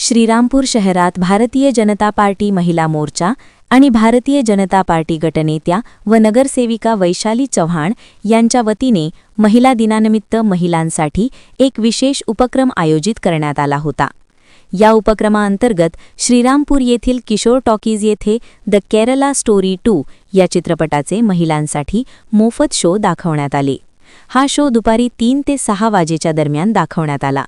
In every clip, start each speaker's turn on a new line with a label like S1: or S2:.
S1: श्रीरामपूर शहरात भारतीय जनता पार्टी महिला मोर्चा आणि भारतीय जनता पार्टी गटनेत्या व नगरसेविका वैशाली चव्हाण यांच्या वतीने महिला दिनानिमित्त महिलांसाठी एक विशेष उपक्रम आयोजित करण्यात आला होता। या उपक्रमाअंतर्गत श्रीरामपूर येथील किशोर टॉकीज येथे द केरला स्टोरी 2 या चित्रपटाचे महिलांसाठी मोफत शो दाखवण्यात आले। हा शो दुपारी 3 ते 6 वाजेच्या दरम्यान दाखवण्यात आला।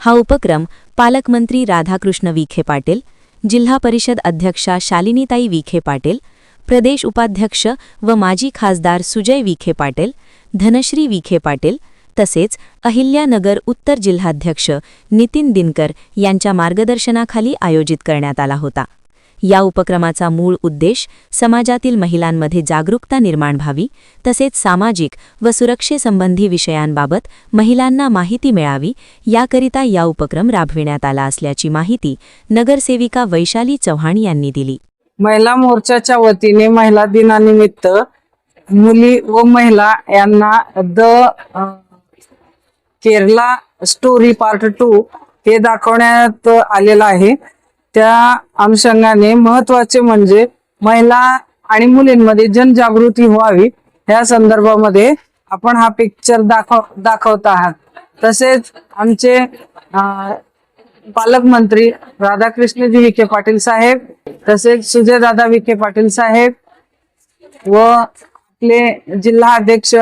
S1: हा उपक्रम पालकमंत्री राधाकृष्ण विखे पाटील, जिल्हा परिषद अध्यक्षा शालिनीताई विखे पाटील, प्रदेश उपाध्यक्ष व माजी खासदार सुजय विखे पाटील, धनश्री विखे पाटील तसेच अहिल्यानगर उत्तर जिल्हाध्यक्ष नितीन दिनकर यांच्या मार्गदर्शनाखाली आयोजित करण्यात आला होता। या उपक्रमाचा मूळ उद्देश समाजातील महिलांमध्ये जागरूकता निर्माण व्हावी तसेच सामाजिक व सुरक्षेसंबंधी विषयांबाबत महिलांना माहिती मिळावी याकरिता या उपक्रम राबविण्यात आला असल्याची माहिती नगरसेविका वैशाली चव्हाण यांनी दिली।
S2: महिला मोर्चाच्या वतीने महिला दिनानिमित्त मुली व महिला यांना केरला स्टोरी पार्ट 2 हे दाखवण्यात आलेलं आहे। त्या अनुषंगाने महत्त्वाचे म्हणजे महिला आणि मुलींमध्ये जनजागृती व्हावी या संदर्भामध्ये आपण हा पिक्चर दाखवत आहात। तसेच आमचे पालकमंत्री राधाकृष्णजी विखे पाटील साहेब, तसेच सुजयदादा विखे पाटील साहेब व आपले जिल्हा अध्यक्ष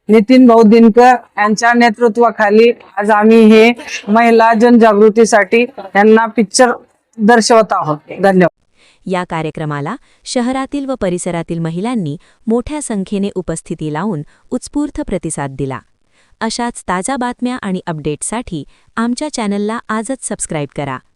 S2: नितीन भाऊ दिनकर यांच्या नेतृत्वाखाली आज आम्ही हे महिला जनजागृतीसाठी यांना पिक्चर दर्शवत आहोत। धन्यवाद।
S1: या कार्यक्रमाला शहरातील व परिसरातील महिलांनी मोठ्या संख्येने उपस्थिती लावून उत्स्फूर्त प्रतिसाद दिला। अशाच ताज्या बातम्या आणि अपडेट्ससाठी आमच्या चॅनलला आजच सबस्क्राईब करा।